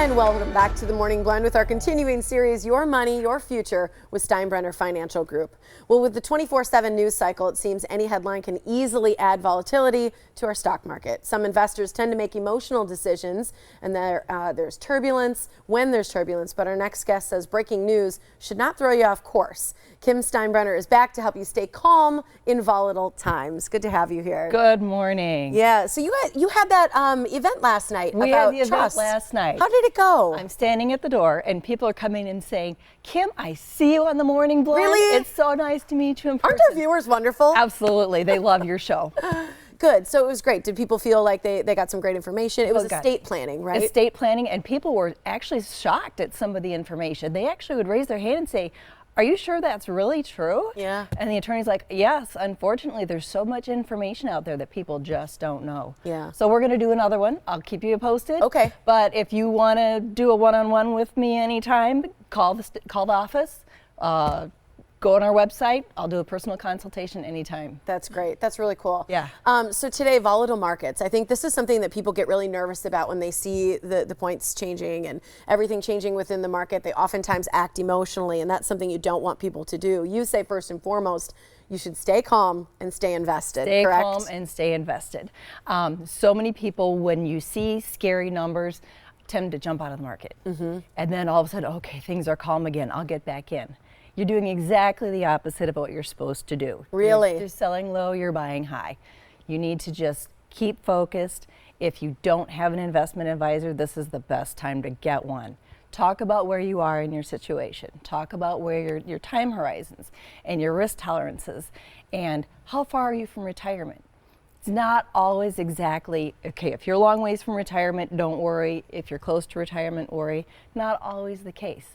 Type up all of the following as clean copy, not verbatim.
And welcome back to the Morning Blend with our continuing series, Your Money, Your Future, with Steinbrenner Financial Group. Well, with the 24/7 news cycle, it seems any headline can easily add volatility to our stock market. Some investors tend to make emotional decisions, and there's turbulence when there's turbulence. But our next guest says breaking news should not throw you off course. Kim Steinbrenner is back to help you stay calm in volatile times. Good to have you here. Good morning. Yeah, so you had that event last night. We about had the event trust. last night. How did it go? I'm standing at the door and people are coming in saying, Kim, I see you on the Morning Blend. Really? It's so nice to meet you in person. Aren't our viewers wonderful? Absolutely. They love your show. Good. So it was great. Did people feel like they got some great information? It was estate planning, right? Estate planning, and people were actually shocked at some of the information. They actually would raise their hand and say, are you sure that's really true? Yeah. And the attorney's like, yes, unfortunately, there's so much information out there that people just don't know. Yeah. So we're going to do another one. I'll keep you posted. Okay. But if you want to do a one-on-one with me anytime, call the office. Go on our website. I'll do a personal consultation anytime. That's great. That's really cool. Yeah. So today, volatile markets. I think this is something that people get really nervous about when they see the points changing and everything changing within the market. They oftentimes act emotionally, and that's something you don't want people to do. You say first and foremost, you should stay calm and stay invested. Stay correct? calm and stay invested. So many people, when you see scary numbers, tend to jump out of the market. Mm-hmm. And then all of a sudden, okay, things are calm again. I'll get back in. You're doing exactly the opposite of what you're supposed to do. Really? You're selling low, you're buying high. You need to just keep focused. If you don't have an investment advisor, this is the best time to get one. Talk about where you are in your situation. Talk about where your time horizons and your risk tolerances and how far are you from retirement. It's not always exactly, okay, if you're a long ways from retirement, don't worry. If you're close to retirement, worry. Not always the case.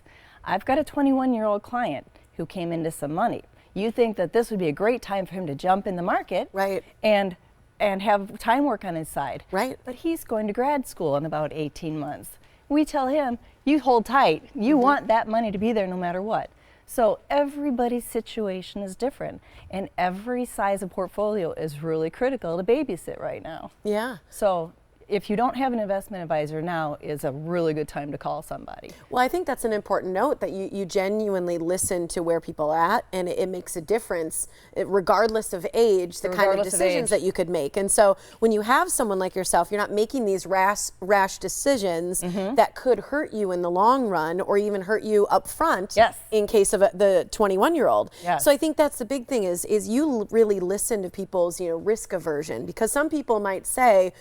I've got a 21-year-old client who came into some money. You think that this would be a great time for him to jump in the market, right, and have time work on his side. Right. But he's going to grad school in about 18 months. We tell him, you hold tight. You want that money to be there no matter what. So everybody's situation is different, and every size of portfolio is really critical to babysit right now. Yeah. So if you don't have an investment advisor, now is a really good time to call somebody. Well, I think that's an important note, that you genuinely listen to where people are at, and it makes a difference regardless of age, the kind of decisions that you could make. And so when you have someone like yourself, you're not making these rash decisions that could hurt you in the long run or even hurt you up front. Yes. In case of the 21-year-old. Yes. So I think that's the big thing is you really listen to people's risk aversion, because some people might say,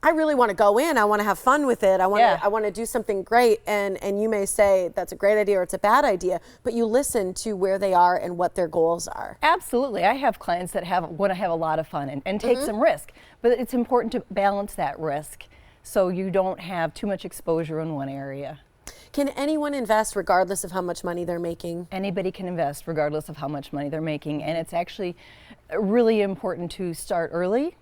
I really want to go in. I want to have fun with it. I want to do something great. And you may say that's a great idea or it's a bad idea, but you listen to where they are and what their goals are. Absolutely. I have clients that want to have a lot of fun and take some risk, but it's important to balance that risk so you don't have too much exposure in one area. Can anyone invest regardless of how much money they're making? Anybody can invest regardless of how much money they're making, and it's actually really important to start early.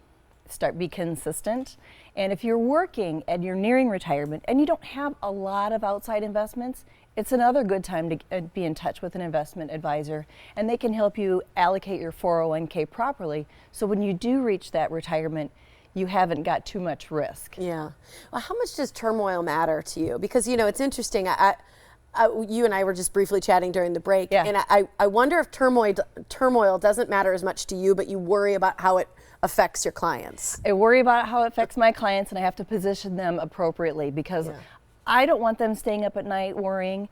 Be consistent. And if you're working and you're nearing retirement and you don't have a lot of outside investments, it's another good time to be in touch with an investment advisor, and they can help you allocate your 401k properly, so when you do reach that retirement, you haven't got too much risk. Yeah. Well, how much does turmoil matter to you? Because it's interesting. You and I were just briefly chatting during the break, and I wonder if turmoil doesn't matter as much to you, but you worry about how it affects your clients. I worry about how it affects my clients, and I have to position them appropriately, because I don't want them staying up at night worrying.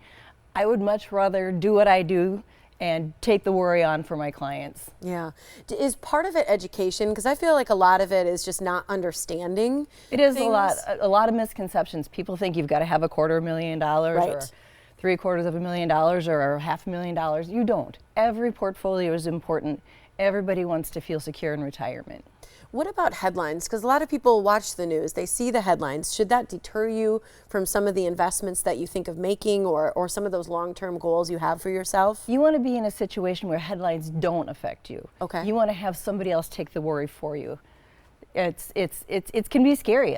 I would much rather do what I do and take the worry on for my clients. Yeah. Is part of it education? Because I feel like a lot of it is just not understanding. It is a lot of misconceptions. People think you've got to have $250,000 right, or $750,000 or $500,000. You don't. Every portfolio is important. Everybody wants to feel secure in retirement. What about headlines? Because a lot of people watch the news, they see the headlines. Should that deter you from some of the investments that you think of making, or some of those long-term goals you have for yourself? You want to be in a situation where headlines don't affect you. Okay. You want to have somebody else take the worry for you. It can be scary.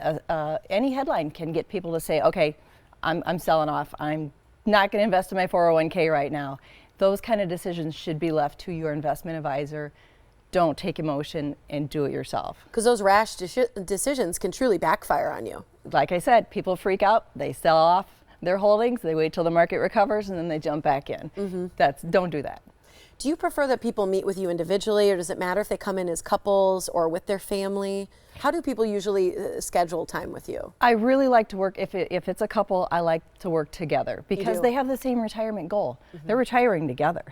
Any headline can get people to say, okay, I'm selling off. I'm not going to invest in my 401k right now. Those kind of decisions should be left to your investment advisor. Don't take emotion and do it yourself. Because those rash decisions can truly backfire on you. like I said, people freak out, they sell off their holdings, they wait till the market recovers, and then they jump back in. Don't do that. Do you prefer that people meet with you individually, or does it matter if they come in as couples or with their family? How do people usually schedule time with you? I really like to work, if it's a couple, I like to work together because do? they have the same retirement goal. They're retiring together.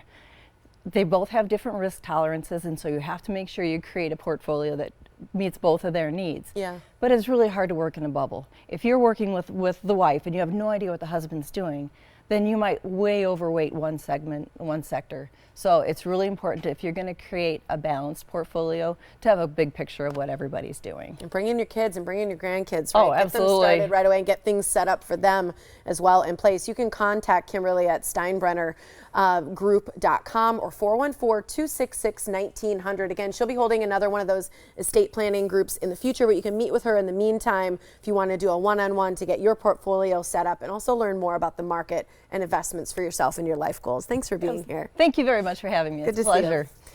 They both have different risk tolerances, and so you have to make sure you create a portfolio that meets both of their needs. Yeah. But it's really hard to work in a bubble. If you're working with the wife and you have no idea what the husband's doing, then you might way overweight one segment, one sector. So it's really important, if you're going to create a balanced portfolio, to have a big picture of what everybody's doing. And bring in your kids and bring in your grandkids, right? Oh, Get absolutely. them started right away and get things set up for them as well in place. You can contact Kimberly at steinbrennergroup.com or 414-266-1900. Again, she'll be holding another one of those estate planning groups in the future, but you can meet with her in the meantime if you want to do a one-on-one to get your portfolio set up and also learn more about the market and investments for yourself and your life goals. Thanks for being here. Thank you very much for having me. It's a Good to see you. pleasure.